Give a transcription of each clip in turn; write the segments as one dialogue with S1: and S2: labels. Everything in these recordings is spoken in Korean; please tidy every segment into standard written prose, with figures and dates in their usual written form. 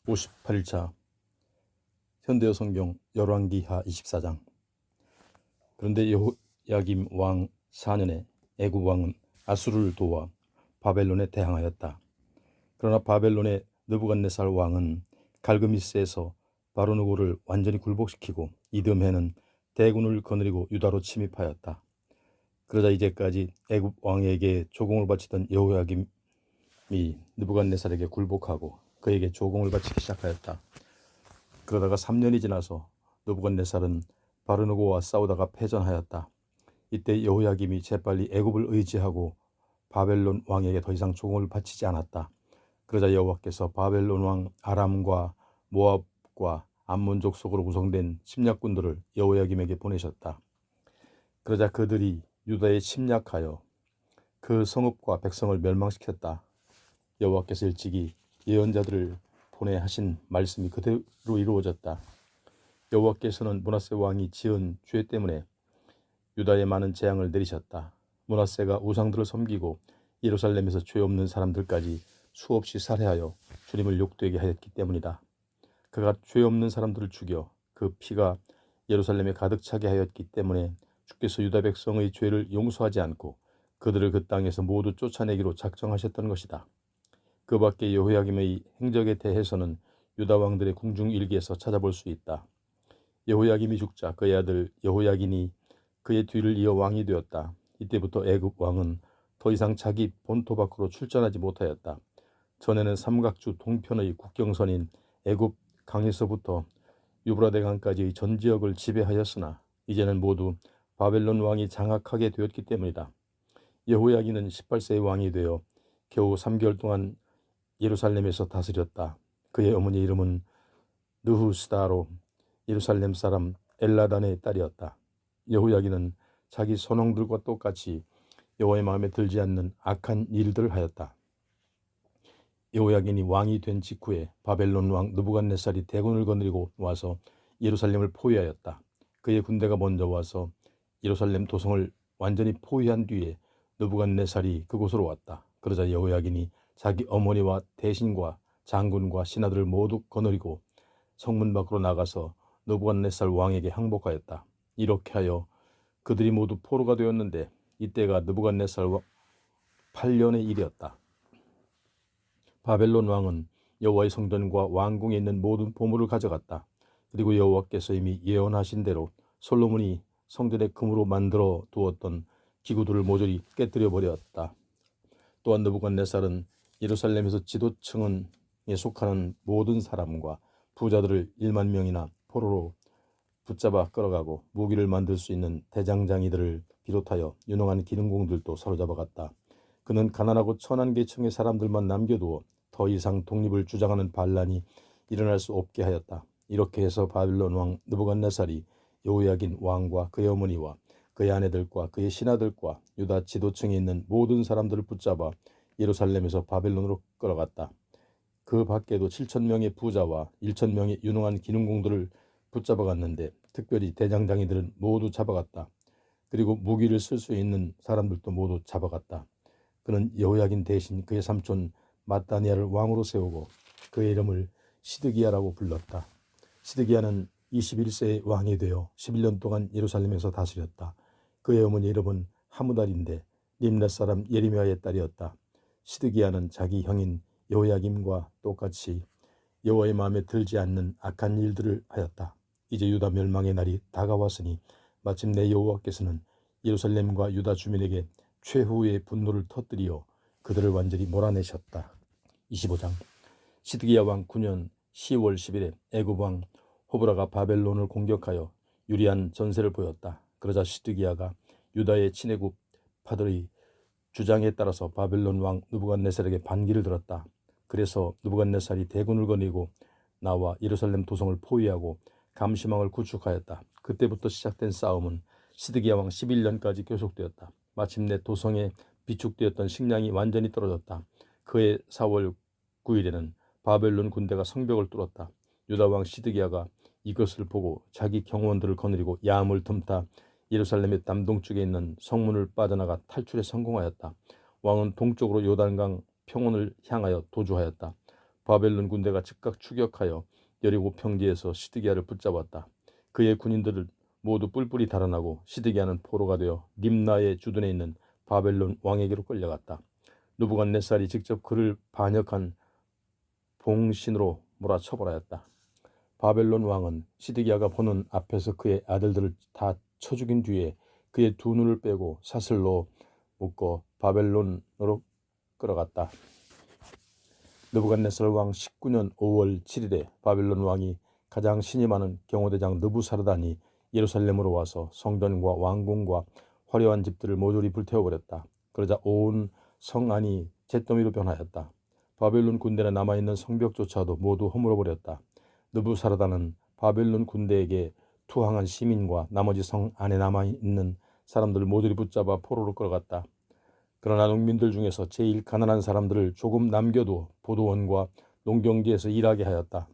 S1: 58차 현대어 성경 열왕기하 24장. 그런데 여호야김 왕 4년에 애굽 왕은 아수르를 도와 바벨론에 대항하였다. 그러나 바벨론의 느부갓네살 왕은 갈그미스에서 바로누고를 완전히 굴복시키고 이듬해는 대군을 거느리고 유다로 침입하였다. 그러자 이제까지 애굽 왕에게 조공을 바치던 여호야김이 느부갓네살에게 굴복하고 그에게 조공을 바치기 시작하였다. 그러다가 3년이 지나서 느부갓네살은 바르누고와 싸우다가 패전하였다. 이때 여호야김이 재빨리 애굽을 의지하고 바벨론 왕에게 더 이상 조공을 바치지 않았다. 그러자 여호와께서 바벨론 왕 아람과 모압과 암몬족 속으로 구성된 침략군들을 여호야김에게 보내셨다. 그러자 그들이 유다에 침략하여 그 성읍과 백성을 멸망시켰다. 여호와께서 일찍이 예언자들을 보내 하신 말씀이 그대로 이루어졌다. 여호와께서는 므낫세 왕이 지은 죄 때문에 유다에 많은 재앙을 내리셨다. 므낫세가 우상들을 섬기고 예루살렘에서 죄 없는 사람들까지 수없이 살해하여 주님을 욕되게 하였기 때문이다. 그가 죄 없는 사람들을 죽여 그 피가 예루살렘에 가득 차게 하였기 때문에 주께서 유다 백성의 죄를 용서하지 않고 그들을 그 땅에서 모두 쫓아내기로 작정하셨던 것이다. 그 밖에 여호야김의 행적에 대해서는 유다 왕들의 궁중일기에서 찾아볼 수 있다. 여호야김이 죽자 그의 아들 여호야긴이 그의 뒤를 이어 왕이 되었다. 이때부터 애굽 왕은 더 이상 자기 본토 밖으로 출전하지 못하였다. 전에는 삼각주 동편의 국경선인 애굽 강에서부터 유브라데 강까지의 전 지역을 지배하였으나 이제는 모두 바벨론 왕이 장악하게 되었기 때문이다. 여호야긴은 18세의 왕이 되어 겨우 3개월 동안 예루살렘에서 다스렸다. 그의 어머니 이름은 느후스다로 예루살렘 사람 엘라단의 딸이었다. 여호야긴은 자기 선홍들과 똑같이 여호와의 마음에 들지 않는 악한 일들을 하였다. 여호야긴이 왕이 된 직후에 바벨론 왕 느부갓네살이 대군을 거느리고 와서 예루살렘을 포위하였다. 그의 군대가 먼저 와서 예루살렘 도성을 완전히 포위한 뒤에 느부갓네살이 그곳으로 왔다. 그러자 여호야긴이 자기 어머니와 대신과 장군과 신하들을 모두 거느리고 성문 밖으로 나가서 느부갓네살 왕에게 항복하였다. 이렇게 하여 그들이 모두 포로가 되었는데 이때가 느부갓네살 8년의 일이었다. 바벨론 왕은 여호와의 성전과 왕궁에 있는 모든 보물을 가져갔다. 그리고 여호와께서 이미 예언하신 대로 솔로몬이 성전에 금으로 만들어 두었던 기구들을 모조리 깨뜨려 버렸다. 또한 느부갓네살은 예루살렘에서 지도층에 속하는 모든 사람과 부자들을 1만 명이나 포로로 붙잡아 끌어가고 무기를 만들 수 있는 대장장이들을 비롯하여 유능한 기능공들도 사로잡아갔다. 그는 가난하고 천한 계층의 사람들만 남겨두어 더 이상 독립을 주장하는 반란이 일어날 수 없게 하였다. 이렇게 해서 바벨론 왕 느부갓네살이 여호야긴 왕과 그의 어머니와 그의 아내들과 그의 신하들과 유다 지도층에 있는 모든 사람들을 붙잡아 예루살렘에서 바벨론으로 끌어갔다. 그 밖에도 7,000명의 부자와 1,000명의 유능한 기능공들을 붙잡아갔는데 특별히 대장장이들은 모두 잡아갔다. 그리고 무기를 쓸 수 있는 사람들도 모두 잡아갔다. 그는 여호야긴 대신 그의 삼촌 마따니아를 왕으로 세우고 그의 이름을 시드기야라고 불렀다. 시드기야는 21세의 왕이 되어 11년 동안 예루살렘에서 다스렸다. 그의 어머니 이름은 하무달인데 림낫 사람 예리미야의 딸이었다. 시드기야는 자기 형인 여호야김과 똑같이 여호와의 마음에 들지 않는 악한 일들을 하였다. 이제 유다 멸망의 날이 다가왔으니 마침내 여호와께서는 예루살렘과 유다 주민에게 최후의 분노를 터뜨리어 그들을 완전히 몰아내셨다. 25장. 시드기야 왕 9년 10월 10일에 애굽 왕 호브라가 바벨론을 공격하여 유리한 전세를 보였다. 그러자 시드기야가 유다의 친애국 파들의 주장에 따라서 바벨론 왕 느부갓네살에게 반기를 들었다. 그래서 느부갓네살이 대군을 거느리고 나와 예루살렘 도성을 포위하고 감시망을 구축하였다. 그때부터 시작된 싸움은 시드기야 왕 11년까지 계속되었다. 마침내 도성에 비축되었던 식량이 완전히 떨어졌다. 그해 4월 9일에는 바벨론 군대가 성벽을 뚫었다. 유다 왕 시드기야가 이것을 보고 자기 경호원들을 거느리고 야함을 틈타 예루살렘의 남동쪽에 있는 성문을 빠져나가 탈출에 성공하였다. 왕은 동쪽으로 요단강 평원을 향하여 도주하였다. 바벨론 군대가 즉각 추격하여 여리고 평지에서 시드기야를 붙잡았다. 그의 군인들을 모두 뿔뿔이 달아나고 시드기야는 포로가 되어 림나의 주둔에 있는 바벨론 왕에게로 끌려갔다. 느부갓네살이 직접 그를 반역한 봉신으로 몰아쳐버렸다. 바벨론 왕은 시드기야가 보는 앞에서 그의 아들들을 다 쳐 죽인 뒤에 그의 두 눈을 빼고 사슬로 묶어 바벨론으로 끌어갔다. 느부갓네살 왕 19년 5월 7일에 바벨론 왕이 가장 신이 많은 경호대장 느부사르단이 예루살렘으로 와서 성전과 왕궁과 화려한 집들을 모조리 불태워버렸다. 그러자 온 성 안이 잿더미로 변하였다. 바벨론 군대에 남아있는 성벽조차도 모두 허물어버렸다. 느부사르단은 바벨론 군대에게 투항한 시민과 나머지 성 안에 남아있는 사람들을 모조리 붙잡아 포로로 끌어갔다. 그러나 농민들 중에서 제일 가난한 사람들을 조금 남겨두어 보도원과 농경지에서 일하게 하였다.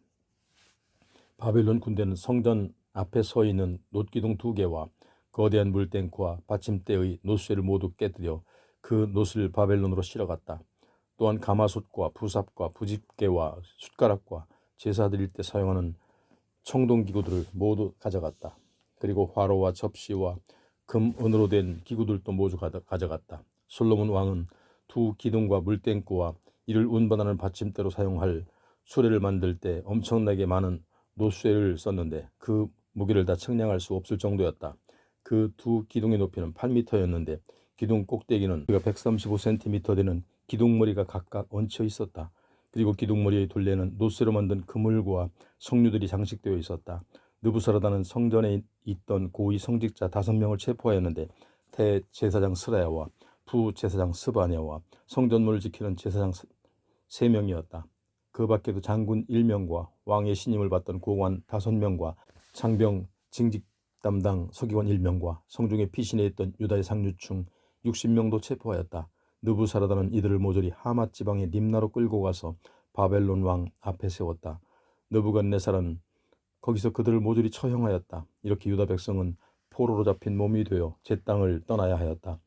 S1: 바벨론 군대는 성전 앞에 서 있는 놋기둥 2개와 거대한 물탱크와 받침대의 놋쇠를 모두 깨뜨려 그 놋을 바벨론으로 실어갔다. 또한 가마솥과 부삽과 부집개와 숟가락과 제사 드릴 때 사용하는 청동기구들을 모두 가져갔다. 그리고 화로와 접시와 금, 은으로 된 기구들도 모두 가져갔다. 솔로몬 왕은 두 기둥과 물탱크와 이를 운반하는 받침대로 사용할 수레를 만들 때 엄청나게 많은 놋쇠를 썼는데 그 무게를 다 측량할 수 없을 정도였다. 그 두 기둥의 높이는 8m였는데 기둥 꼭대기는 135cm 되는 기둥머리가 각각 얹혀 있었다. 그리고 기둥머리의 둘레는 놋쇠로 만든 그물과 석류들이 장식되어 있었다. 느부사르단은 성전에 있던 고위 성직자 5명을 체포하였는데 대제사장 스라야와 부제사장 스바냐와 성전문을 지키는 제사장 3명이었다. 그 밖에도 장군 1명과 왕의 신임을 받던 고관 5명과 장병 징직 담당 서기관 1명과 성중에 피신해 있던 유다의 상류층 60명도 체포하였다. 느부사르단은 이들을 모조리 하맛 지방의 림나로 끌고 가서 바벨론 왕 앞에 세웠다. 느부갓네살은 거기서 그들을 모조리 처형하였다. 이렇게 유다 백성은 포로로 잡힌 몸이 되어 제 땅을 떠나야 하였다.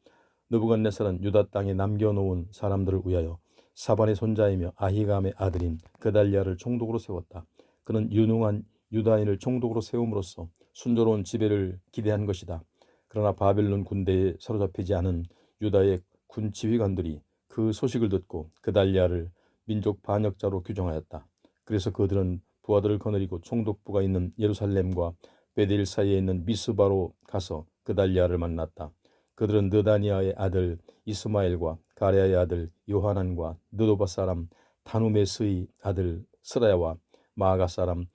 S1: 느부갓네살은 유다 땅에 남겨놓은 사람들을 위하여 사반의 손자이며 아히감의 아들인 그달리아를 총독으로 세웠다. 그는 유능한 유다인을 총독으로 세움으로써 순조로운 지배를 기대한 것이다. 그러나 바벨론 군대에 사로잡히지 않은 유다의 군 지휘관들이 그 소식을 듣고 그달리아를 민족 반역자로 규정하였다. 그래서 그들은 부하들을 거느리고 총독부가 있는 예루살렘과 베델 사이에 있는 미스바로 가서 그달리아를 만났다. 그들은 느다니아의 아들 이스마엘과 가레아의 아들 요하난과 느도바 사람 다누메스의 아들 스라야와 마아가 사람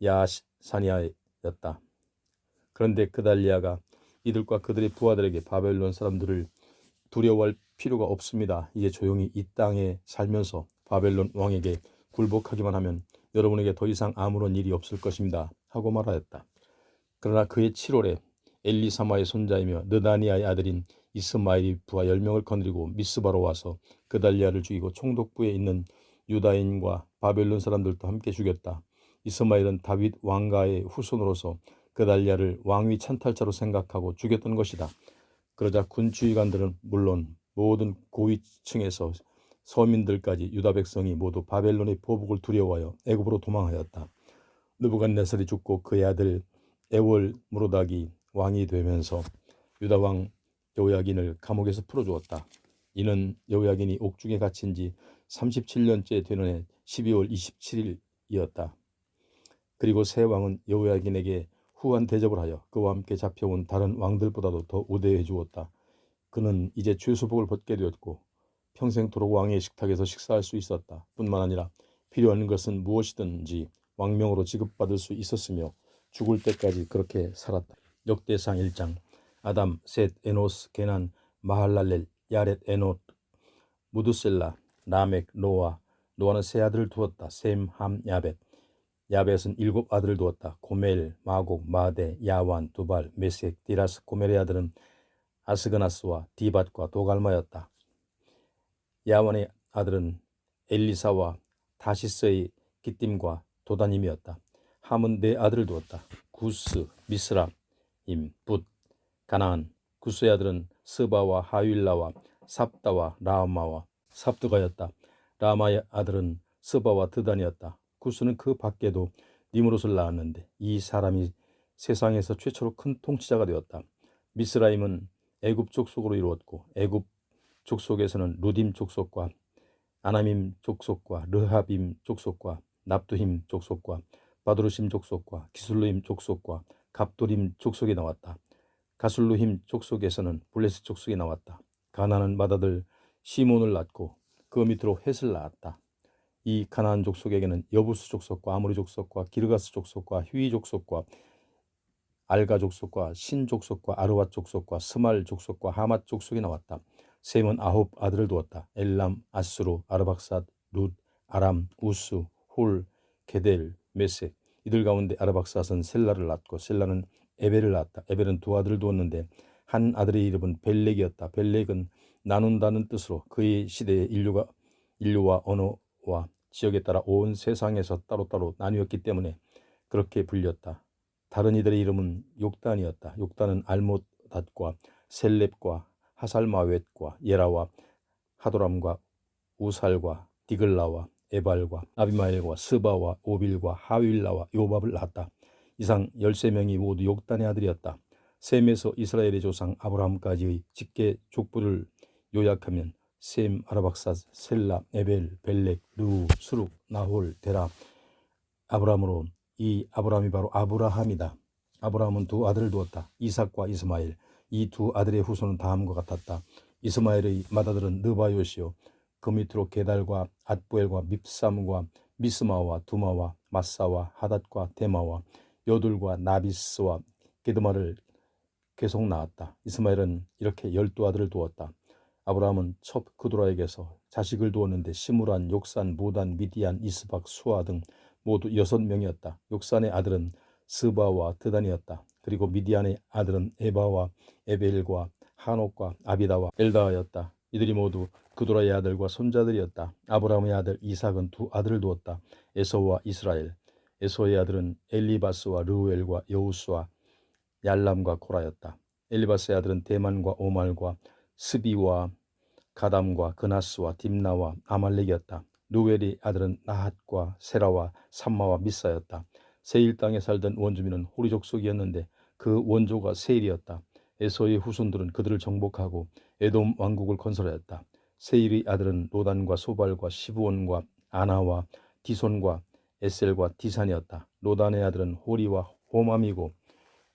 S1: 야사니아였다. 그런데 그달리아가 이들과 그들의 부하들에게 바벨론 사람들을 두려워할 필요가 없습니다. 이제 조용히 이 땅에 살면서 바벨론 왕에게 굴복하기만 하면 여러분에게 더 이상 아무런 일이 없을 것입니다. 하고 말하였다. 그러나 그의 7월에 엘리사마의 손자이며 느다니아의 아들인 이스마엘이 부하 10명을 거느리고 미스바로 와서 그달리아를 죽이고 총독부에 있는 유다인과 바벨론 사람들도 함께 죽였다. 이스마엘은 다윗 왕가의 후손으로서 그달리아를 왕위 찬탈자로 생각하고 죽였던 것이다. 그러자 군 지휘관들은 물론 모든 고위층에서 서민들까지 유다 백성이 모두 바벨론의 보복을 두려워하여 애굽으로 도망하였다. 느부갓네살이 죽고 그의 아들 에월 무로닥이 왕이 되면서 유다 왕 여호야긴을 감옥에서 풀어주었다. 이는 여호야긴이 옥중에 갇힌 지 37년째 되는 해 12월 27일이었다. 그리고 새 왕은 여호야긴에게 후한 대접을 하여 그와 함께 잡혀온 다른 왕들보다도 더 우대해 주었다. 그는 이제 죄수복을 벗게 되었고 평생토록 왕의 식탁에서 식사할 수 있었다. 뿐만 아니라 필요한 것은 무엇이든지 왕명으로 지급받을 수 있었으며 죽을 때까지 그렇게 살았다. 역대상 1장 아담, 셋, 에노스, 게난, 마할랄렐, 야렛, 에노, 무드셀라, 라멕, 노아. 노아는 세 아들을 두었다. 셈, 함, 야벳. 야벳은 7 아들을 두었다. 고멜, 마곡, 마데, 야완, 두발, 메색, 디라스. 고멜의 아들은 아스그나스와 디밧과 도갈마였다. 야완의 아들은 엘리사와 다시스의 기띔과 도다님이었다. 함은 4 아들을 두었다. 구스, 미스라임, 붓, 가나안. 구스의 아들은 스바와 하윌라와 삽다와 라마와 삽두가였다. 라마의 아들은 스바와 드단이었다. 구스는 그 밖에도 니므롯을 낳았는데 이 사람이 세상에서 최초로 큰 통치자가 되었다. 미스라임은 애굽 족속으로 이루었고 애굽 족속에서는 루딤 족속과 아나밈 족속과 르하빔 족속과 납두힘 족속과 바두르심 족속과 기술루임 족속과 갑도림 족속이 나왔다. 가술루힘 족속에서는 블레스 족속이 나왔다. 가나안은 맏아들 시몬을 낳고 그 밑으로 헷을 낳았다. 이 가나안 족속에게는 여부스 족속과 아모리 족속과 기르가스 족속과 휘위 족속과 알가 족속과 신 족속과 아르왓 족속과 스말 족속과 하맛 족속이 나왔다. 셈은 9 아들을 두었다. 엘람, 아수르, 아르박삿, 룻, 아람, 우스, 홀, 게델, 메색. 이들 가운데 아르박삿은 셀라를 낳고 셀라는 에벨을 낳았다. 에벨은 2 아들을 두었는데 한 아들의 이름은 벨렉이었다. 벨렉은 나눈다는 뜻으로 그의 시대의 인류와 언어와 지역에 따라 온 세상에서 따로따로 나뉘었기 때문에 그렇게 불렸다. 다른 이들의 이름은 욕단이었다. 욕단은 알못닷과 셀렙과 하살마웻과 예라와 하도람과 우살과 디글라와 에발과 아비마엘과 스바와 오빌과 하윌라와 요밥을 낳았다. 이상 13명이 모두 욕단의 아들이었다. 셈에서 이스라엘의 조상 아브라함까지의 직계 족부를 요약하면 셈, 아르박삿, 셀라, 에벨, 벨렉, 르우, 수룩, 나홀, 데라, 아브라함으로 이 아브라함이 바로 아브라함이다. 아브라함은 2 아들을 두었다. 이삭과 이스마엘. 이 2 아들의 후손은 다음과 같았다. 이스마엘의 맏아들은 느바요시요 그 밑으로 게달과 앗부엘과 밉삼과 미스마와 두마와 마사와 하닷과 데마와 여둘과 나비스와 게드마를 계속 낳았다. 이스마엘은 이렇게 12 아들을 두었다. 아브라함은 첩 그두라에게서 자식을 두었는데 시므란, 욕산, 무단, 미디안, 이스박, 수아 등 모두 6명이었다. 욕산의 아들은 스바와 드단이었다. 그리고 미디안의 아들은 에바와 에벨과 하녹과 아비다와 엘다하였다. 이들이 모두 그두라의 아들과 손자들이었다. 아브라함의 아들 이삭은 2 아들을 두었다. 에서와 이스라엘. 에서의 아들은 엘리바스와 르우엘과 여우스와 얄람과 코라였다. 엘리바스의 아들은 대만과 오말과 스비와 가담과 그나스와 딥나와 아말렉이었다. 루엘의 아들은 나핫과 세라와 삼마와 미사였다. 세일 땅에 살던 원주민은 호리 족속이었는데 그 원조가 세일이었다. 에서의 후손들은 그들을 정복하고 에돔 왕국을 건설하였다. 세일의 아들은 로단과 소발과 시브온과 아나와 디손과 에셀과 디산이었다. 로단의 아들은 호리와 호맘이고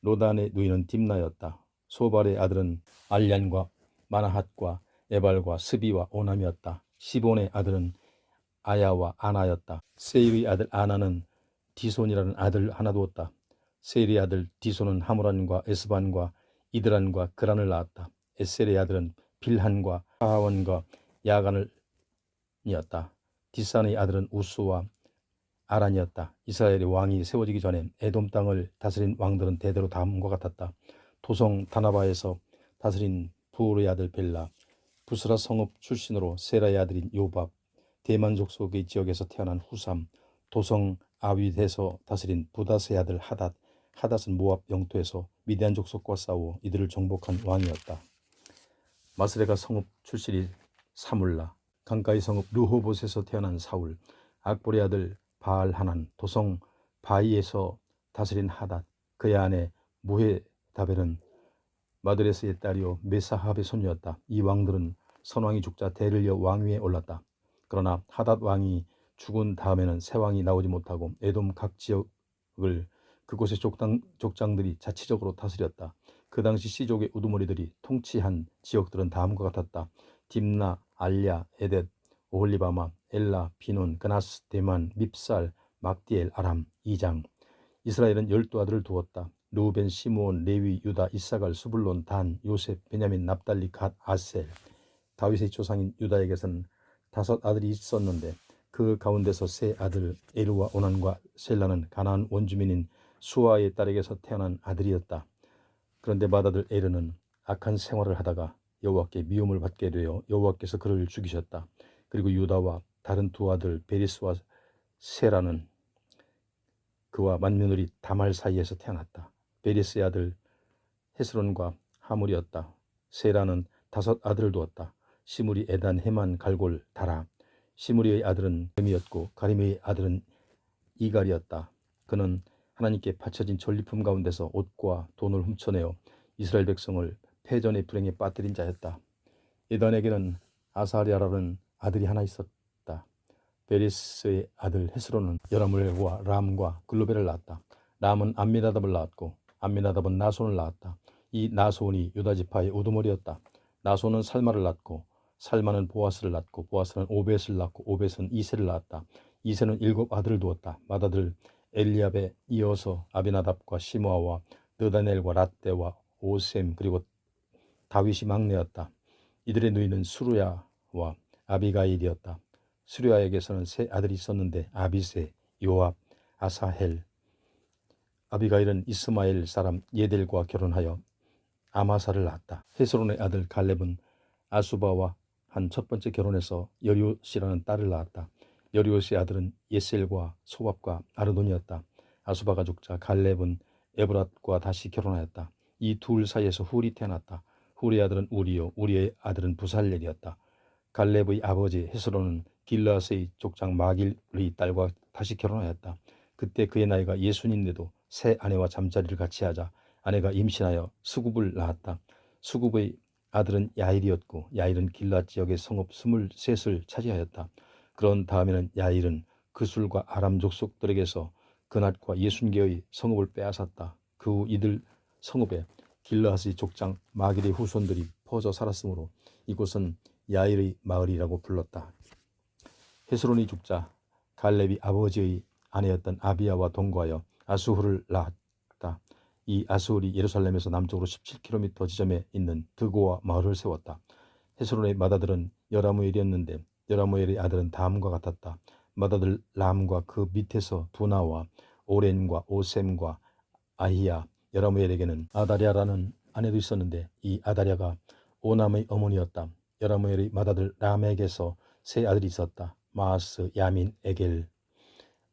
S1: 로단의 누이는 딥나였다. 소발의 아들은 알냔과 마나핫과 에발과 스비와 오남이었다. 시본의 아들은 아야와 아나였다. 세일의 아들 아나는 디손이라는 아들 하나 두었다. 세일의 아들 디손은 하무란과 에스반과 이드란과 그란을 낳았다. 에셀의 아들은 빌한과 하원과 야간을 이었다. 디산의 아들은 우스와 아란이었다. 이스라엘의 왕이 세워지기 전에 에돔 땅을 다스린 왕들은 대대로 다음과 같았다. 도성 다나바에서 다스린 부울의 아들 벨라, 부스라 성읍 출신으로 세라의 아들인 요밥, 대만 족속의 지역에서 태어난 후삼, 도성 아윗에서 다스린 부닷의 아들 하닷, 하닷은 모압 영토에서 미디안 족속과 싸워 이들을 정복한 왕이었다. 마스레가 성읍 출신이 사물라, 강가의 성읍 르호봇에서 태어난 사울, 악볼의 아들 바알하난, 도성 바이에서 다스린 하닷, 그의 아내 무헤다벨은 마드레스의 딸이요 메사합의 손녀였다. 이 왕들은 선왕이 죽자 대를 이어 왕위에 올랐다. 그러나 하닷 왕이 죽은 다음에는 새 왕이 나오지 못하고 에돔 각 지역을 그곳의 족장들이 자치적으로 다스렸다. 그 당시 시족의 우두머리들이 통치한 지역들은 다음과 같았다. 딥나, 알랴, 에뎃, 오홀리바마, 엘라, 비논, 그나스, 데만, 밉살, 막디엘, 아람, 이장. 이스라엘은 12 아들을 두었다. 르우벤, 시므온, 레위, 유다, 이사갈, 수불론, 단, 요셉, 베냐민, 납달리, 갓, 아셀. 다윗의 조상인 유다에게서는 5 아들이 있었는데 그 가운데서 세 아들 에르와 오난과 셀라는 가나안 원주민인 수아의 딸에게서 태어난 아들이었다. 그런데 맏아들 에르는 악한 생활을 하다가 여호와께 미움을 받게 되어 여호와께서 그를 죽이셨다. 그리고 유다와 다른 2 아들 베리스와 세라는 그와 맏며느리 다말 사이에서 태어났다. 베리스의 아들 헤스론과 하물이었다. 세라는 5 아들을 두었다. 시므리, 에단, 헤만, 갈골, 다라. 시므리의 아들은 가림이었고 가림의 아들은 이갈이었다. 그는 하나님께 바쳐진 전리품 가운데서 옷과 돈을 훔쳐내어 이스라엘 백성을 패전의 불행에 빠뜨린 자였다. 에단에게는 아사랴라는 아들이 하나 있었다. 베레스의 아들 헤스론은 여라무엘과 람과 글로벨을 낳았다. 람은 암미나답을 낳았고 암미나답은 나손을 낳았다. 이 나손이 유다지파의 우두머리였다. 나손은 살마를 낳고 살마는 보아스를 낳고 보아스는 오벳을 낳고 오벳은 이세를 낳았다. 이세는 7 아들을 두었다. 맏아들 엘리압에 이어서 아비나답과 시므아와 느다넬과 랏대와 오셈 그리고 다윗이 막내였다. 이들의 누이는 수루야와 아비가일이었다. 수루야에게서는 3 아들이 있었는데 아비세, 요압, 아사헬. 아비가일은 이스마엘 사람 예델과 결혼하여 아마사를 낳았다. 헤스론의 아들 갈렙은 아수바와 한 첫 번째 결혼해서 여리옷이라는 딸을 낳았다. 여리옷의 아들은 예셀과 소밥과 아르돈이었다. 아수바가 죽자 갈렙은 에브랏과 다시 결혼하였다. 이 둘 사이에서 훌이 태어났다. 훌의 아들은 우리요, 우리의 아들은 부살렐이었다. 갈렙의 아버지 헤스론은 길르앗의 족장 마길의 딸과 다시 결혼하였다. 그때 그의 나이가 60인데도 새 아내와 잠자리를 같이 하자 아내가 임신하여 수굽을 낳았다. 수굽의 아들은 야일이었고 야일은 길르앗 지역의 성읍 23을 차지하였다. 그런 다음에는 야일은 그술과 아람 족속들에게서 그낫과 60개의 성읍을 빼앗았다. 그 후 이들 성읍에 길르앗의 족장 마길의 후손들이 퍼져 살았으므로 이곳은 야일의 마을이라고 불렀다. 헤스론이 죽자 갈렙이 아버지의 아내였던 아비야와 동거하여 아수훌을 낳았다. 이 아수훌이 예루살렘에서 남쪽으로 17km 지점에 있는 드고와 마을을 세웠다. 헤스론의 맏아들은 여라무엘이었는데 여라무엘의 아들은 다음과 같았다. 맏아들 람과 그 밑에서 두나와 오렌과 오셈과 아히야. 여라무엘에게는 아다랴라는 아내도 있었는데 이 아다랴가 오남의 어머니였다. 여라무엘의 맏아들 람에게서 3 아들이 있었다. 마아스, 야민, 에겔.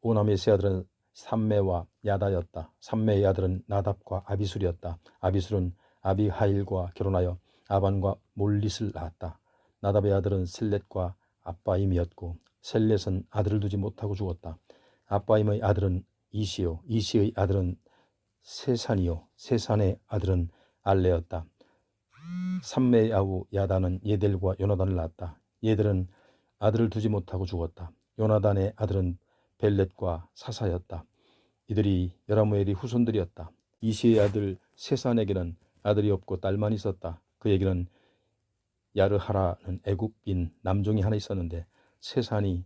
S1: 오남의 3 아들은 삼매와 야다였다. 삼매의 아들은 나답과 아비술이었다. 아비술은 아비하일과 결혼하여 아반과 몰릿을 낳았다. 나답의 아들은 셀렛과 아빠임이었고 셀렛은 아들을 두지 못하고 죽었다. 아빠임의 아들은 이시요, 이시의 아들은 세산이요, 세산의 아들은 알레였다. 삼매의 아우 야다는 예델과 요나단을 낳았다. 예델은 아들을 두지 못하고 죽었다. 요나단의 아들은 벨렛과 사사였다. 이들이 여라무엘의 후손들이었다. 이시의 아들 세산에게는 아들이 없고 딸만 있었다. 그에게는 야르하라는 애굽인 남종이 하나 있었는데 세산이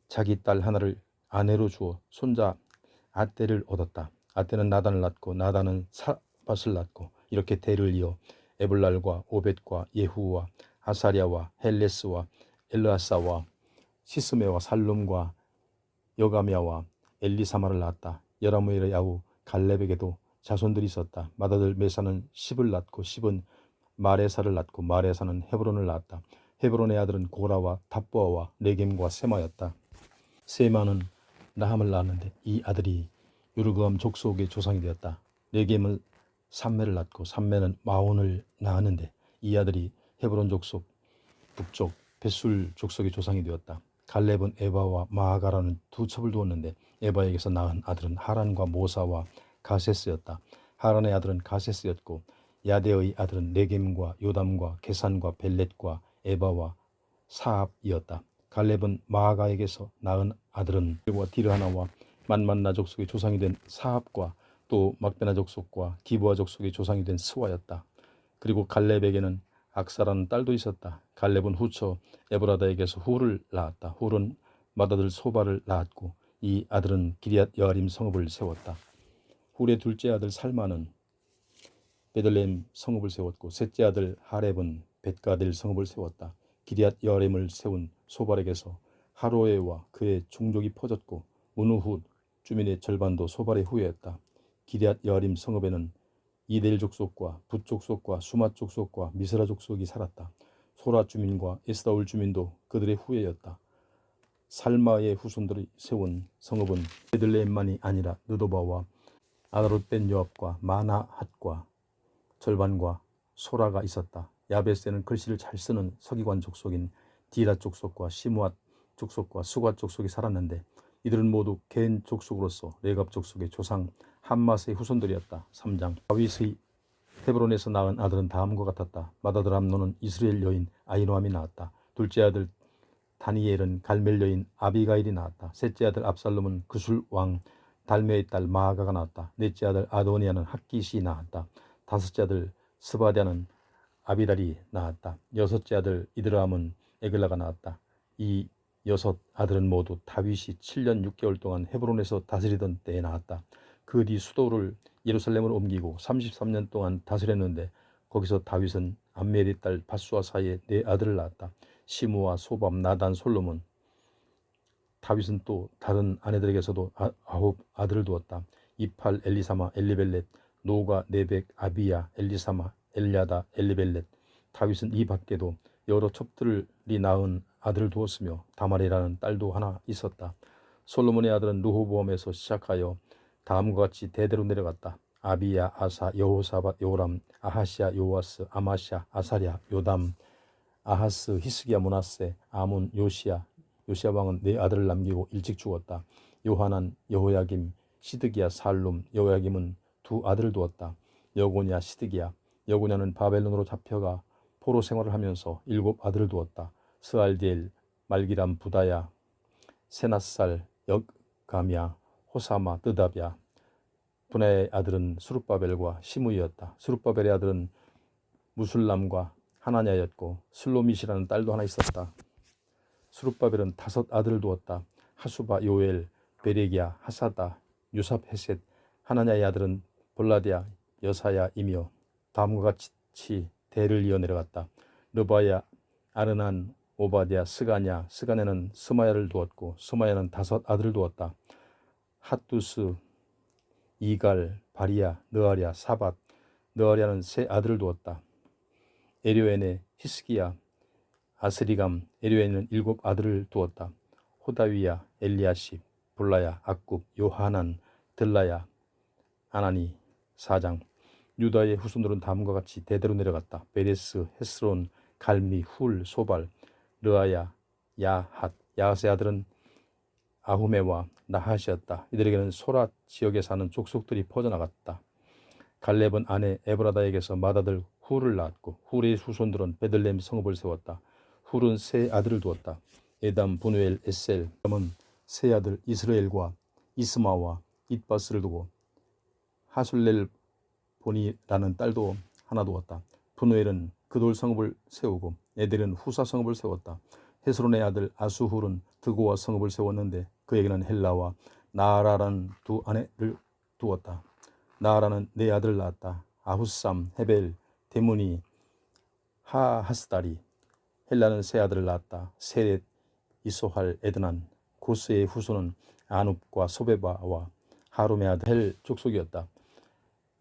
S1: 자기 딸 하나를 아내로 주어 손자 아떼를 얻었다. 아떼는 나단을 낳고 나단은 사밧을 낳고 이렇게 대를 이어 에블랄과 오벳과 예후와 아사랴와 헬레스와 엘르아사와 시스메와 살룸과 여가미아와 엘리사마를 낳았다. 여라무엘의 아우 갈렙에게도 자손들이 있었다. 맏아들 메사는 10을 낳고 10은 마레사를 낳고 마레사는 헤브론을 낳았다. 헤브론의 아들은 고라와 답보아와 네겜과 세마였다. 세마는 나함을 낳았는데 이 아들이 요르그암 족속의 조상이 되었다. 네겜은 삼매를 낳고 삼매는 마온을 낳았는데 이 아들이 헤브론 족속 북쪽 벳술 족속의 조상이 되었다. 갈렙은 에바와 마아가라는 2 첩을 두었는데 에바에게서 낳은 아들은 하란과 모사와 가세스였다. 하란의 아들은 가세스였고 야데의 아들은 네겜과 요담과 게산과 벨렛과 에바와 사압이었다. 갈렙은 마아가에게서 낳은 아들은 디르하나와 만만나 족속의 조상이 된 사압과 또 막베나 족속과 기브아 족속의 조상이 된 스와였다. 그리고 갈렙에게는 악사라는 딸도 있었다. 갈렙은 후처 에브라다에게서 훌을 낳았다. 훌은 맏아들 소바를 낳았고 이 아들은 기리앗 여아림 성읍을 세웠다. 훌의 둘째 아들 살마는 베들레헴 성읍을 세웠고 셋째 아들 하렙은 벳가델 성읍을 세웠다. 기리앗 여아림을 세운 소발에게서 하로에와 그의 종족이 퍼졌고 우누훗 주민의 절반도 소발의 후예였다. 기리앗 여아림 성읍에는 이델 족속과 붓 족속과 수맛 족속과 미스라 족속이 살았다. 소라 주민과 에스다올 주민도 그들의 후예였다. 살마의 후손들이 세운 성읍은 베들레헴만이 아니라 느도바와 아다롯 벤 요압과 마나핫과 절반과 소라가 있었다. 야베스에는 글씨를 잘 쓰는 서기관 족속인 디라 족속과 시므앗 족속과 수가 족속이 살았는데 이들은 모두 겐 족속으로서 레갑 족속의 조상 함맛의 후손들이었다. 3장. 다윗의 헤브론에서 낳은 아들은 다음과 같았다. 맏아들 암논은 이스라엘 여인 아히노함이 낳았다. 둘째 아들 다니엘은 갈멜 여인 아비가일이 낳았다. 셋째 아들 압살롬은 그술 왕 달메의 딸 마아가가 낳았다. 넷째 아들 아도니아는 핫깃이 낳았다. 다섯째 아들 스바랴는 아비달이 낳았다. 여섯째 아들 이드람은 에글라가 낳았다. 이 여섯 아들은 모두 다윗이 7년 6개월 동안 헤브론에서 다스리던 때에 낳았다. 그 뒤 수도를 예루살렘으로 옮기고 33년 동안 다스렸는데 거기서 다윗은 암멜의 딸 바수와 사이에 네 아들을 낳았다. 시므와 소밤, 나단, 솔로몬. 다윗은 또 다른 아내들에게서도 9 아들을 두었다. 이팔, 엘리사마, 엘리벨렛, 노가, 네벡, 아비야, 엘리사마, 엘리아다, 엘리벨렛. 다윗은 이 밖에도 여러 첩들이 낳은 아들을 두었으며 다말이라는 딸도 하나 있었다. 솔로몬의 아들은 르호보암에서 시작하여 다음과 같이 대대로 내려갔다. 아비야, 아사, 여호사밧, 요람, 아하시야, 요아스, 아마시야, 아사랴, 요담, 아하스, 히스기야, 므낫세, 아문, 요시야. 요시야 왕은 네 아들을 남기고 일찍 죽었다. 요하난, 여호야김, 시드기야, 살룸. 여호야김은 2 아들을 두었다. 여고냐, 시드기야. 여고냐는 바벨론으로 잡혀가 포로 생활을 하면서 7 아들을 두었다. 스알디엘, 말기람, 부다야, 세낫살, 역가미야, 호사마, 뜨답야. 분야의 아들은 수룹바벨과 시므이였다. 수룹바벨의 아들은 무술람과 하나냐였고 슬로밋이라는 딸도 하나 있었다. 수룹바벨은 5 아들을 두었다. 하수바, 요엘, 베레기야, 하사다, 유삽, 헤셋. 하나냐의 아들은 볼라디아, 여사야이며 다음과 같이 대를 이어 내려갔다. 르바야, 아르난, 오바디아, 스가냐. 스가냐는 스마야를 두었고 스마야는 5 아들을 두었다. 핫두스, 이갈, 바리야, 느아랴, 사밧. 느아랴는 3 아들을 두었다. 에료엔의 히스기야, 아스리감. 에료엔은 7 아들을 두었다. 호다위야, 엘리야십, 볼라야, 악굽, 요하난, 들라야, 아나니. 4장. 유다의 후손들은 다음과 같이 대대로 내려갔다. 베레스, 헤스론, 갈미, 훌, 소발, 르아야, 야핫. 야핫의 아들은 아후메와 나핫이었다. 이들에게는 소라 지역에 사는 족속들이 퍼져나갔다. 갈렙은 아내 에브라다에게서 맏아들 훌을 낳았고 훌의 후손들은 베들레헴 성읍을 세웠다. 훌은 3 아들을 두었다. 에담, 분우엘, 에셀. 에담은 3 아들 이스라엘과 이스마와 잇바스를 두고 하술렐 본이라는 딸도 하나 두었다. 분우엘은 그돌 성읍을 세우고 에델은 후사 성읍을 세웠다. 헤스론의 아들 아수훌은 드고와 성읍을 세웠는데 그에게는 헬라와 나아라라는 2 아내를 두었다. 나아라는 4 아들을 낳았다. 아후삼, 헤벨, 데무니, 하하스다리. 헬라는 3 아들을 낳았다. 세렛, 이소할, 에드난. 고스의 후손은 아눕과 소베바와 하룸의 아들 헬 족속이었다.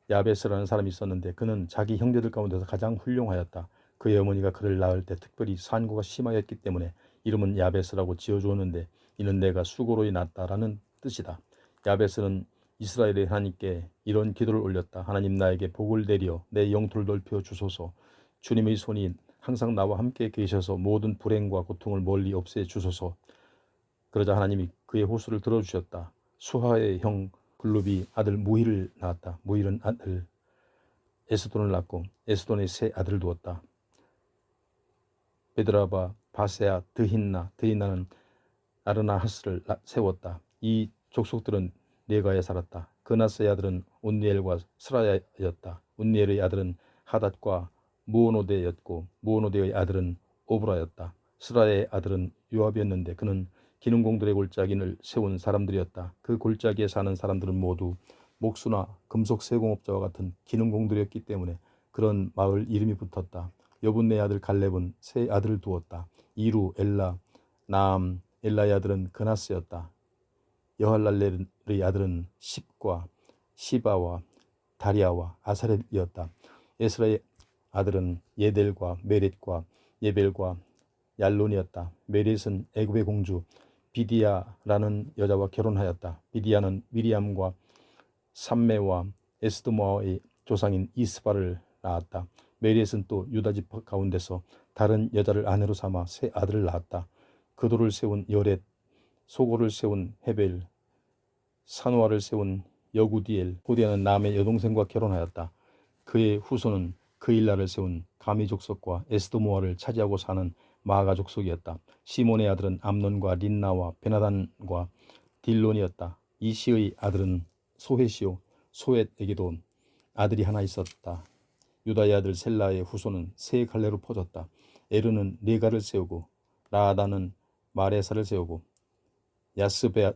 S1: 야베스라는 사람이 있었는데 그는 자기 형제들 가운데서 가장 훌륭하였다. 그의 어머니가 그를 낳을 때 특별히 산고가 심하였기 때문에 이름은 야베스라고 지어주었는데 이는 내가 수고로이 낳았다라는 뜻이다. 야베스는 이스라엘의 하나님께 이런 기도를 올렸다. 하나님, 나에게 복을 내려 내 영토를 넓혀 주소서. 주님의 손이 항상 나와 함께 계셔서 모든 불행과 고통을 멀리 없애 주소서. 그러자 하나님이 그의 호소를 들어주셨다. 수하의 형 글룹이 아들 무힐을 낳았다. 무힐은 아들 에스돈을 낳고 에스돈의 3 아들을 두었다. 베드라바, 바세아, 드힌나는 아르나하스를 세웠다. 이 족속들은 네가에 살았다. 그나스의 아들은 운니엘과 스라야였다. 운니엘의 아들은 하닷과 무오노데였고 무오노데의 아들은 오브라였다. 스라야의 아들은 요압이었는데 그는 기능공들의 골짜기를 세운 사람들이었다. 그 골짜기에 사는 사람들은 모두 목수나 금속 세공업자와 같은 기능공들이었기 때문에 그런 마을 이름이 붙었다. 여분네 아들 갈렙은 3 아들을 두었다. 이루, 엘라, 나암. 엘라의 아들은 그나스였다. 여할랄렐의 아들은 십과 시바와 다리아와 아사렛이었다. 에스라의 아들은 예델과 메렛과 예벨과 얄론이었다. 메렛은 애굽의 공주 비디아라는 여자와 결혼하였다. 비디아는 미리암과 삼메와 에스드모아의 조상인 이스바를 낳았다. 메렛은 또 유다 지파 가운데서 다른 여자를 아내로 삼아 3 아들을 낳았다. 그도를 세운 여렛, 소고를 세운 헤벨, 사노아를 세운 여구디엘. 후디아는 남의 여동생과 결혼하였다. 그의 후손은 그일라를 세운 가미 족속과 에스도모아를 차지하고 사는 마아가 족속이었다. 시몬의 아들은 암논과 린나와 베나단과 딜론이었다. 이시의 아들은 소헷이요 소헷에게도 아들이 하나 있었다. 유다의 아들 셀라의 후손은 세 갈래로 퍼졌다. 에르는 네가를 세우고 라아다는 마레사를 세우고 야스베야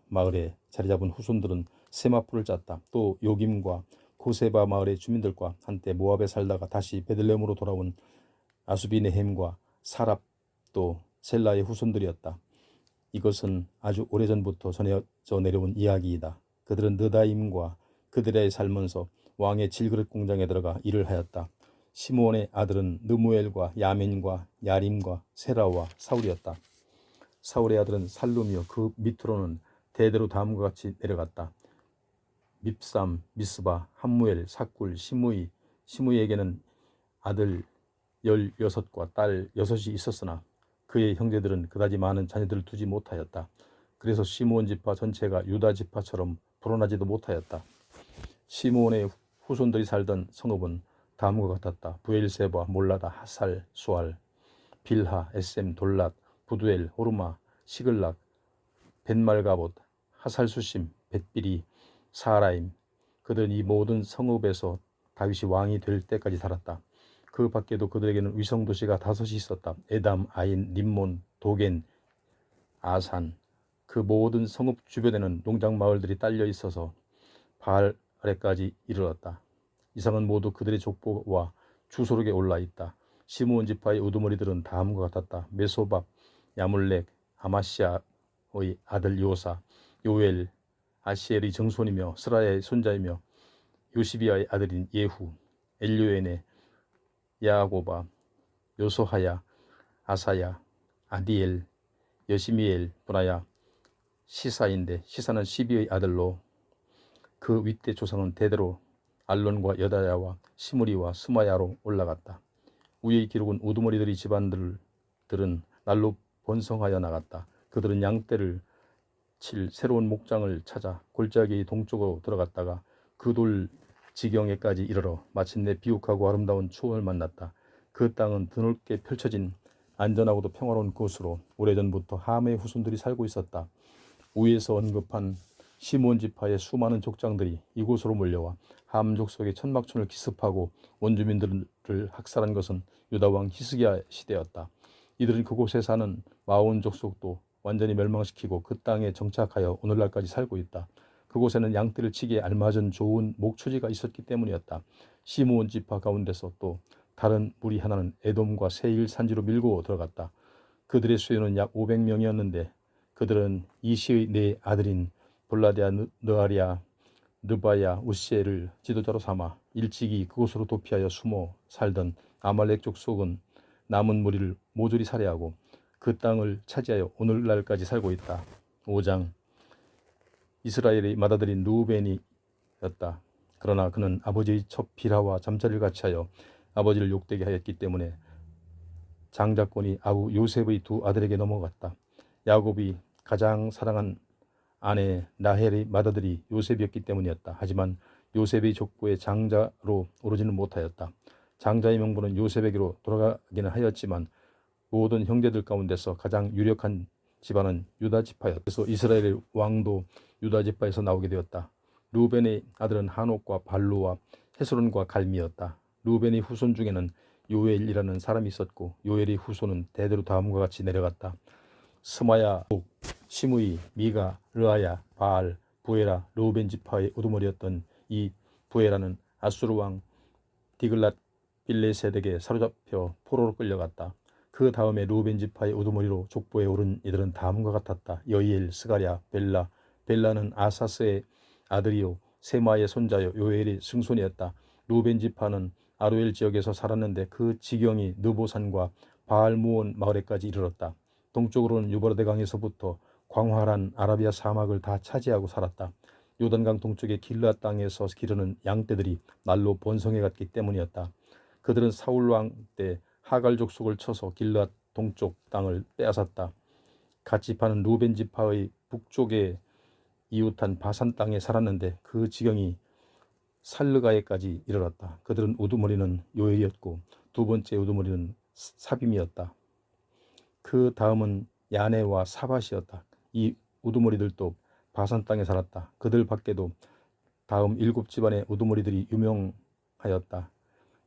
S1: 마을에 자리잡은 후손들은 세마포를 짰다. 또 요김과 고세바 마을의 주민들과 한때 모압에 살다가 다시 베들레헴으로 돌아온 아수비네헴과 사랍도 셀라의 후손들이었다. 이것은 아주 오래전부터 전해져 내려온 이야기이다. 그들은 느다임과 그들에 살면서 왕의 질그릇 공장에 들어가 일을 하였다. 시므온의 아들은 느무엘과 야민과 야림과 세라와 사울이었다. 사울의 아들은 살룸이요 그 밑으로는 대대로 다음과 같이 내려갔다. 밉삼, 미스바, 함무엘, 사꿀, 시므이에게는 아들 16과 딸 6이 있었으나 그의 형제들은 그다지 많은 자녀들을 두지 못하였다. 그래서 시므온 지파 전체가 유다 지파처럼 불어나지도 못하였다. 시므온의 후손들이 살던 성읍은 다음과 같았다. 부엘세바, 몰라다, 하살, 수알, 빌하, 에셈, 돌랏, 부두엘, 호르마, 시글락, 벳말가봇, 하살수심, 벳비리, 사라임. 그들은 이 모든 성읍에서 다윗이 왕이 될 때까지 살았다. 그 밖에도 그들에게는 위성도시가 5이 있었다. 에담, 아인, 림몬, 도겐, 아산. 그 모든 성읍 주변에는 농장 마을들이 딸려 있어서 바알 아래까지 이르렀다. 이상은 모두 그들의 족보와 주소록에 올라 있다. 시므온 지파의 우두머리들은 다음과 같았다. 메소밥, 야물렉, 아마시아의 아들 요사, 요엘, 아시엘의 정손이며 스라야의 손자이며 요시비아의 아들인 예후, 엘요엔의 야고바, 요소하야, 아사야, 아디엘, 여시미엘, 브나야, 시사인데 시사는 시비의 아들로 그 윗대 조상은 대대로 알론과 여다야와 시므리와 스마야로 올라갔다. 위의 기록은 우두머리들의 집안들은 날로 번성하여 나갔다. 그들은 양떼를 칠 새로운 목장을 찾아 골짜기의 동쪽으로 들어갔다가 그 돌 지경에까지 이르러 마침내 비옥하고 아름다운 초원을 만났다. 그 땅은 드넓게 펼쳐진 안전하고도 평화로운 곳으로 오래전부터 함의 후손들이 살고 있었다. 위에서 언급한 시므온 지파의 수많은 족장들이 이곳으로 몰려와 함 족속의 천막촌을 기습하고 원주민들을 학살한 것은 유다왕 히스기야 시대였다. 이들은 그곳에 사는 마온 족속도 완전히 멸망시키고 그 땅에 정착하여 오늘날까지 살고 있다. 그곳에는 양떼를 치기에 알맞은 좋은 목초지가 있었기 때문이었다. 시므온 지파 가운데서 또 다른 무리 하나는 에돔과 세일 산지로 밀고 들어갔다. 그들의 수요는 약 500명이었는데 그들은 이시의 네 아들인 볼라데아, 느아리아, 느바야, 우시엘을 지도자로 삼아 일찍이 그곳으로 도피하여 숨어 살던 아말렉 족속은 남은 무리를 모조리 살해하고 그 땅을 차지하여 오늘날까지 살고 있다. 5장. 이스라엘의 맏아들인 루벤이었다. 그러나 그는 아버지의 첩 빌하와 잠자리를 같이하여 아버지를 욕되게 하였기 때문에 장자권이 아우 요셉의 두 아들에게 넘어갔다. 야곱이 가장 사랑한 아내 라헬의 맏아들이 요셉이었기 때문이었다. 하지만 요셉의 족보에 장자로 오르지는 못하였다. 장자의 명분은 요셉에게로 돌아가기는 하였지만 모든 형제들 가운데서 가장 유력한 집안은 유다 지파였다. 그래서 이스라엘의 왕도 유다 지파에서 나오게 되었다. 루벤의 아들은 한옥과 발루와 헤스론과 갈미였다. 루벤의 후손 중에는 요엘이라는 사람이 있었고 요엘의 후손은 대대로 다음과 같이 내려갔다. 스마야, 시므이, 미가, 르아야, 바알, 부에라, 루벤 지파의 우두머리였던 이 부에라는 아수르 왕 디글랏 빌레셋에게 사로잡혀 포로로 끌려갔다. 그 다음에 루벤 지파의 우두머리로 족보에 오른 이들은 다음과 같았다. 여이엘, 스가랴, 벨라. 벨라는 아사스의 아들이요 세마의 손자요 요엘의 승손이었다. 루벤 지파는 아로엘 지역에서 살았는데 그 지경이 느보산과 바알무온 마을에까지 이르렀다. 동쪽으로는 유브라데 강에서부터 광활한 아라비아 사막을 다 차지하고 살았다. 요단강 동쪽의 길르앗 땅에서 기르는 양떼들이 날로 번성해 갔기 때문이었다. 그들은 사울 왕 때 하갈 족속을 쳐서 길르앗 동쪽 땅을 빼앗았다. 갓 지파는 루벤 지파의 북쪽에 이웃한 바산 땅에 살았는데 그 지경이 살르가에까지 이르렀다. 그들은 우두머리는 요엘이었고 두 번째 우두머리는 사빔이었다. 그 다음은 야네와 사밧이었다. 이 우두머리들도 바산 땅에 살았다. 그들 밖에도 다음 7집안의 우두머리들이 유명하였다.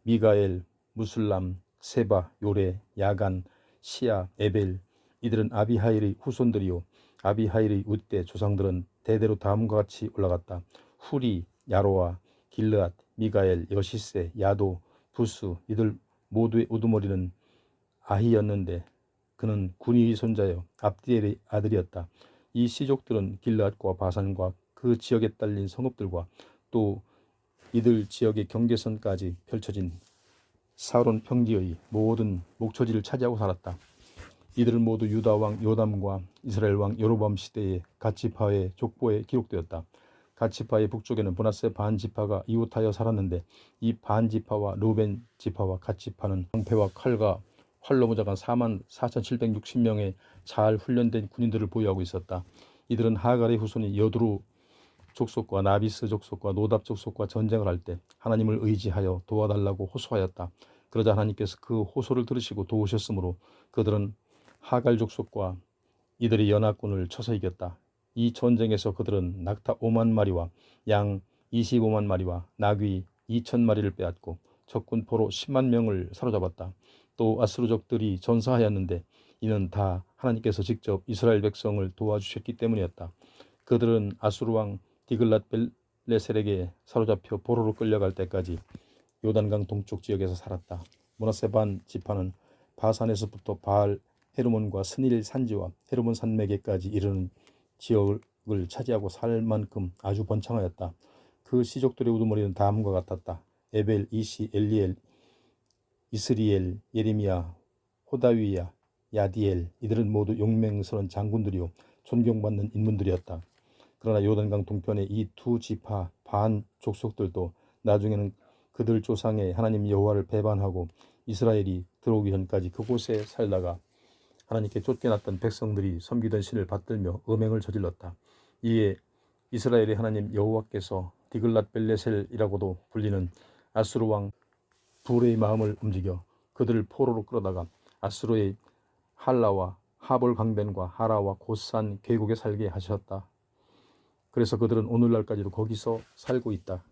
S1: 미가엘, 무술람, 세바, 요레, 야간, 시아, 에벨. 이들은 아비하일의 후손들이요 아비하일의 윗대 조상들은 대대로 다음과 같이 올라갔다. 후리, 야로아, 길르앗, 미가엘, 여시세, 야도, 부스. 이들 모두의 우두머리는 아히였는데 그는 군이의 손자여 압디엘의 아들이었다. 이 시족들은 길르앗과 바산과 그 지역에 딸린 성읍들과 또 이들 지역의 경계선까지 펼쳐진 사론 평지의 모든 목초지를 차지하고 살았다. 이들은 모두 유다 왕 요담과 이스라엘 왕 여로보암 시대의 갓지파의 족보에 기록되었다. 갓지파의 북쪽에는 므낫세 반지파가 이웃하여 살았는데 이 반지파와 루벤 지파와 갓지파는 방패와 칼과 활로 무장한 44,760명의 잘 훈련된 군인들을 보유하고 있었다. 이들은 하갈의 후손이 여두루 족속과 나비스 족속과 노답 족속과 전쟁을 할 때 하나님을 의지하여 도와달라고 호소하였다. 그러자 하나님께서 그 호소를 들으시고 도우셨으므로 그들은 하갈 족속과 이들의 연합군을 쳐서 이겼다. 이 전쟁에서 그들은 낙타 5만 마리와 양 25만 마리와 나귀 2천 마리를 빼앗고 적군 포로 10만 명을 사로잡았다. 또 아수르족들이 전사하였는데 이는 다 하나님께서 직접 이스라엘 백성을 도와주셨기 때문이었다. 그들은 아수르 왕 디글랏벨레셀에게 사로잡혀 포로로 끌려갈 때까지 요단강 동쪽 지역에서 살았다. 므낫세 반 지파는 바산에서부터 바알 헤르몬과 스닐 산지와 헤르몬 산맥에까지 이르는 지역을 차지하고 살 만큼 아주 번창하였다. 그 시족들의 우두머리는 다음과 같았다. 에벨, 이시, 엘리엘, 이스리엘, 예레미야, 호다위야, 야디엘. 이들은 모두 용맹스러운 장군들이요 존경받는 인물들이었다. 그러나 요단강 동편의 이 두 지파 반 족속들도 나중에는 그들 조상의 하나님 여호와를 배반하고 이스라엘이 들어오기 전까지 그곳에 살다가 하나님께 쫓겨났던 백성들이 섬기던 신을 받들며 음행을 저질렀다. 이에 이스라엘의 하나님 여호와께서 디글랏벨레셀이라고도 불리는 아수르 왕 불의 마음을 움직여 그들을 포로로 끌어다가 아수르의 할라와 하볼 강변과 하라와 고산 계곡에 살게 하셨다. 그래서 그들은 오늘날까지도 거기서 살고 있다.